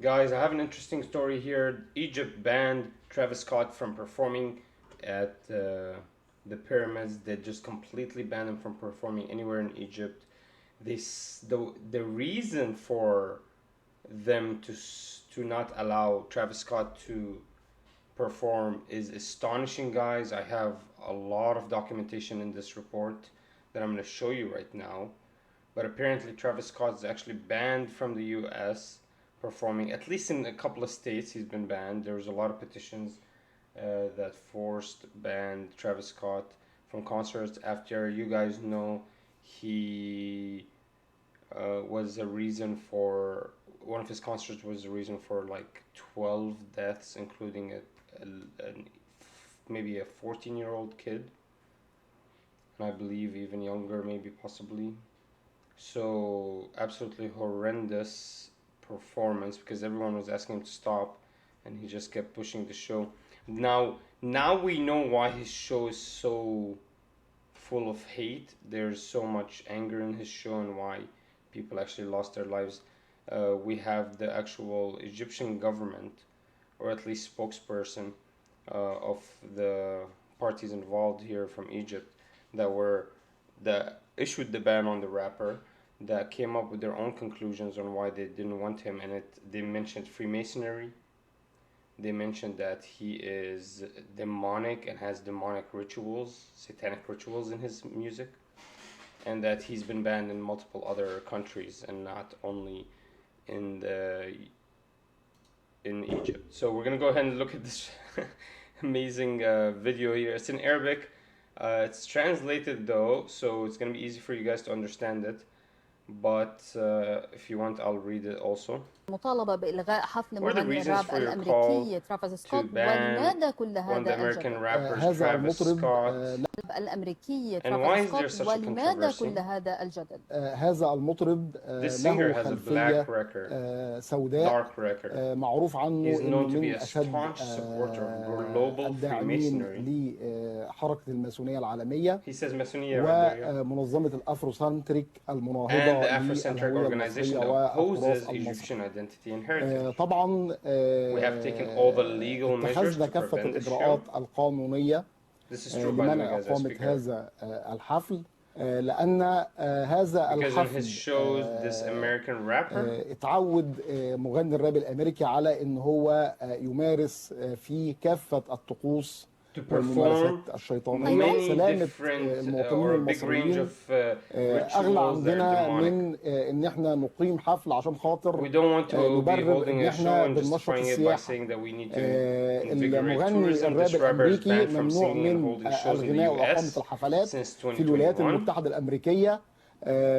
Guys, I have an interesting story here. Egypt banned Travis Scott from performing at the pyramids. They just completely banned him from performing anywhere in Egypt. The reason for them to not allow Travis Scott to perform is astonishing, guys. I have a lot of documentation in this report that I'm going to show you right now. But apparently, Travis Scott is actually banned from the U.S. performing. At least in a couple of states, he's been banned. There was a lot of petitions that forced banned Travis Scott from concerts. After, you guys know, he was a reason for one of his concerts was a reason for like 12 deaths, including maybe a 14-year-old kid, and I believe even younger, maybe possibly. So absolutely horrendous performance because everyone was asking him to stop, and he just kept pushing the show. Now we know why his show is so full of hate. There's so much anger in his show and why people actually lost their lives. We have the actual Egyptian government, or at least spokesperson of the parties involved here from Egypt, that issued the ban on the rapper, that came up with their own conclusions on why they didn't want him. And they mentioned Freemasonry. They mentioned that he is demonic and has demonic rituals, satanic rituals in his music, and that he's been banned in multiple other countries and not only in Egypt. So we're gonna go ahead and look at this amazing video here. It's in Arabic. It's translated though, so it's gonna be easy for you guys to understand it. But if you want, I'll read it also. مطالبة بإلغاء حفل What are the مغني reasons الراب for your call الأمريكي ترافيس to سكوت ban ولماذا كل one of the هذا American الجدل؟ rappers, هذا Travis المطرب Scott? الأمريكي And why ترافيس is there سكوت such a ولماذا controversy? كل هذا الجدل؟ هذا المطرب This singer له has a خلفية black record, سوداء dark record. معروف عنه He's known إنه to be من a أشد staunch supporter of global الداعمين Freemasonry. لحركة الماسونية العالمية He says Masonia right there, yeah. ومنظمة الأفروسنتريك And المناهضة the Afrocentric للهوية organization المصرية that والتراث opposes المصري. Egyptian identity and heritage. طبعا We have taken all the legal measures اتخذنا to كافة prevent the show. الإجراءات القانونية This is true, by the way, لمنع guys. I إقامة speak Arabic. هذا الحفل لأن هذا Because in his الحفل shows, this American rapper اتعود مغني الراب الأمريكي على إن هو يمارس في كافة الطقوس to والممارسات perform الشيطانية many لسلامة different المواطنين or a big range المصريين. of أغلى rituals that are عندنا demonic. من إن إحنا نقيم حفل عشان We خاطر don't want to be نبرر holding إن a show إحنا and بننشط justifying it by السياحة. saying that we need to invigorate المغني tourism. الراب This rapper is الأمريكي banned from ممنوع singing and من holding shows in the الغناء وإقامة US الحفلات since في الولايات 2021. المتحدة الأمريكية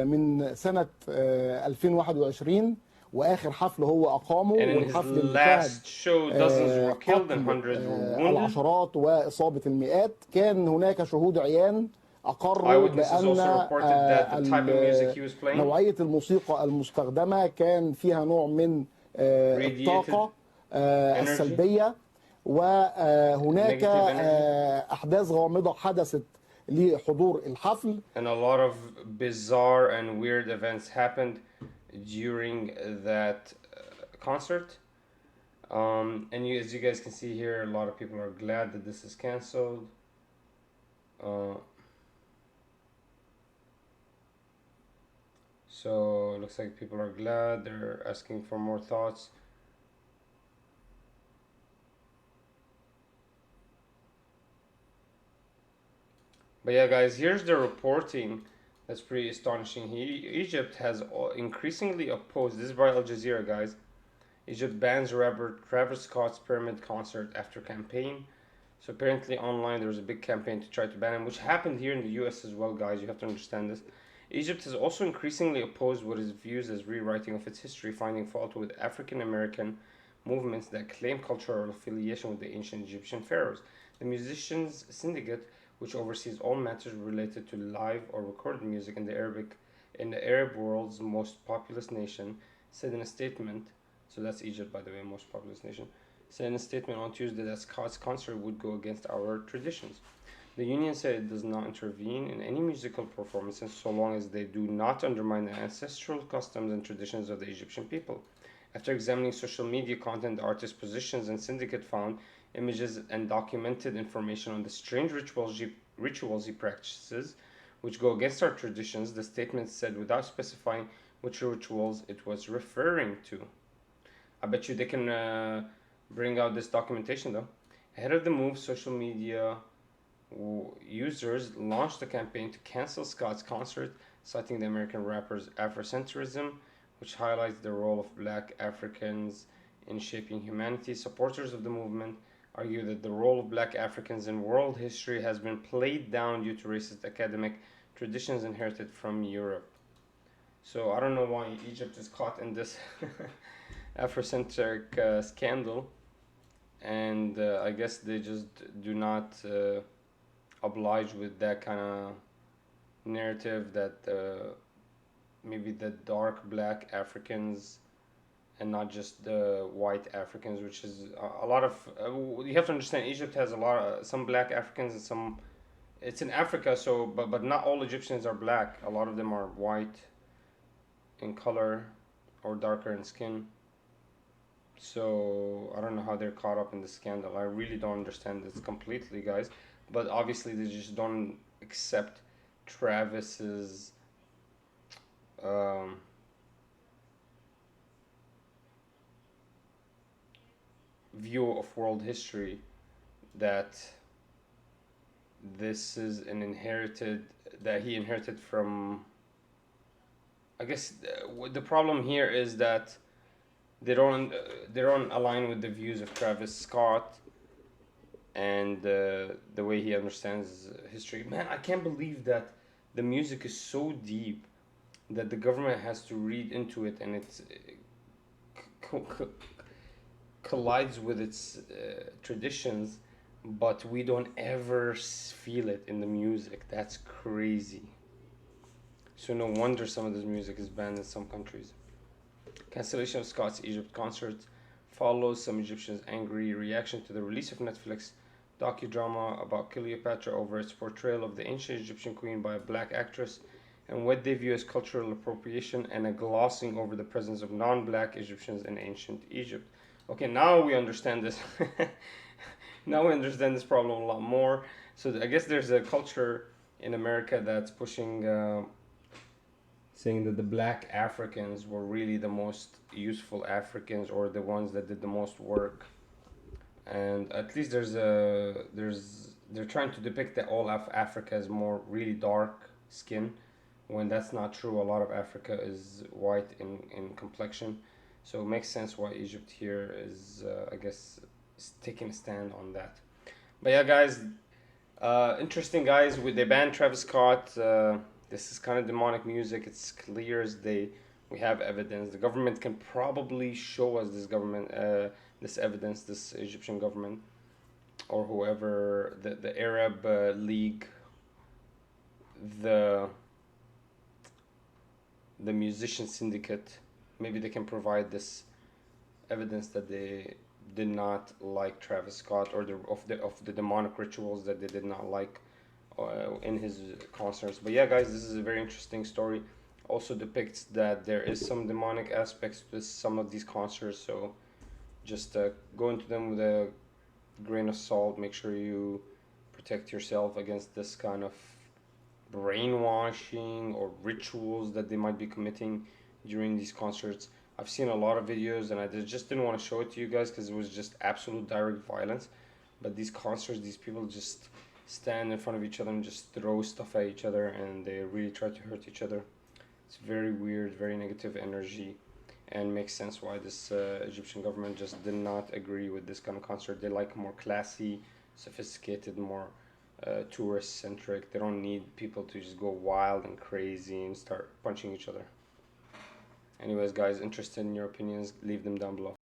من سنة 2021 وآخر حفل هو أقامه And in his والحفل اللي شهد last show, dozens were killed and قتل hundreds were wounded. العشرات وإصابة المئات. كان هناك شهود عيان أقروا Eyewitnesses also بأن reported that the type of music he was playing, نوعية الموسيقى المستخدمة كان فيها نوع من الطاقة السلبية، وهناك Negative energy. أحداث غامضة حدثت لحضور الحفل. and a lot of bizarre and weird events happened during that concert. And as you guys can see here, a lot of people are glad that this is canceled. So it looks like people are glad. They're asking for more thoughts. But yeah, guys, here's the reporting. That's pretty astonishing. Egypt has increasingly opposed. This is by Al Jazeera, guys. Egypt bans rapper Travis Scott's Pyramid concert after campaign. So apparently online there was a big campaign to try to ban him, which happened here in the US as well, guys. You have to understand this. Egypt has also increasingly opposed what is viewed as rewriting of its history, finding fault with African American movements that claim cultural affiliation with the ancient Egyptian pharaohs. The Musicians Syndicate, which oversees all matters related to live or recorded music in the Arab world's most populous nation, said in a statement, so that's Egypt, by the way, most populous nation, said in a statement on Tuesday that Scott's concert would go against our traditions. The union said it does not intervene in any musical performances so long as they do not undermine the ancestral customs and traditions of the Egyptian people. After examining social media content, the artist's positions and syndicate found images and documented information on the strange rituals he practices, which go against our traditions. The statement said without specifying which rituals it was referring to. I bet you they can bring out this documentation though. Ahead of the move, social media users launched a campaign to cancel Scott's concert, citing the American rapper's Afrocentrism, which highlights the role of black Africans in shaping humanity. Supporters of the movement argue that the role of black Africans in world history has been played down due to racist academic traditions inherited from Europe. So I don't know why Egypt is caught in this Afrocentric scandal, and I guess they just do not oblige with that kind of narrative that maybe the dark black Africans and not just the white Africans, which is a lot of. You have to understand, Egypt has a lot of some black Africans and some. It's in Africa, so but not all Egyptians are black. A lot of them are white in color or darker in skin. So I don't know how they're caught up in the scandal. I really don't understand this completely, guys. But obviously, they just don't accept Travis's view of world history, that this is that he inherited from. I guess the problem here is that they don't align with the views of Travis Scott and the way he understands history. Man, I can't believe that the music is so deep that the government has to read into it, and it collides with its traditions, but we don't ever feel it in the music. That's crazy. So no wonder some of this music is banned in some countries. Cancellation of Scott's Egypt concert follows some Egyptians' angry reaction to the release of Netflix docudrama about Cleopatra over its portrayal of the ancient Egyptian queen by a black actress, and what they view as cultural appropriation and a glossing over the presence of non-black Egyptians in ancient Egypt. Okay, now we understand this. Now we understand this problem a lot more. So I guess there's a culture in America that's pushing, saying that the black Africans were really the most useful Africans, or the ones that did the most work. And at least they're trying to depict that all of Africa is more really dark skin, when that's not true. A lot of Africa is white in complexion. So it makes sense why Egypt here is, I guess, taking a stand on that. But yeah, guys, interesting, guys. They banned Travis Scott. This is kind of demonic music. It's clear as day. We have evidence. The government can probably show us this evidence. This Egyptian government, or whoever, the Arab League, the musician syndicate. Maybe they can provide this evidence that they did not like Travis Scott, or of the demonic rituals that they did not like in his concerts. But yeah, guys, this is a very interesting story. Also depicts that there is some demonic aspects to some of these concerts. So just go into them with a grain of salt. Make sure you protect yourself against this kind of brainwashing or rituals that they might be committing during these concerts. I've seen a lot of videos, and I just didn't want to show it to you guys because it was just absolute direct violence. But these concerts, these people just stand in front of each other and just throw stuff at each other, and they really try to hurt each other. It's very weird, very negative energy, and makes sense why this Egyptian government just did not agree with this kind of concert. They like more classy, sophisticated, more tourist centric. They don't need people to just go wild and crazy and start punching each other. Anyways, guys, interested in your opinions, leave them down below.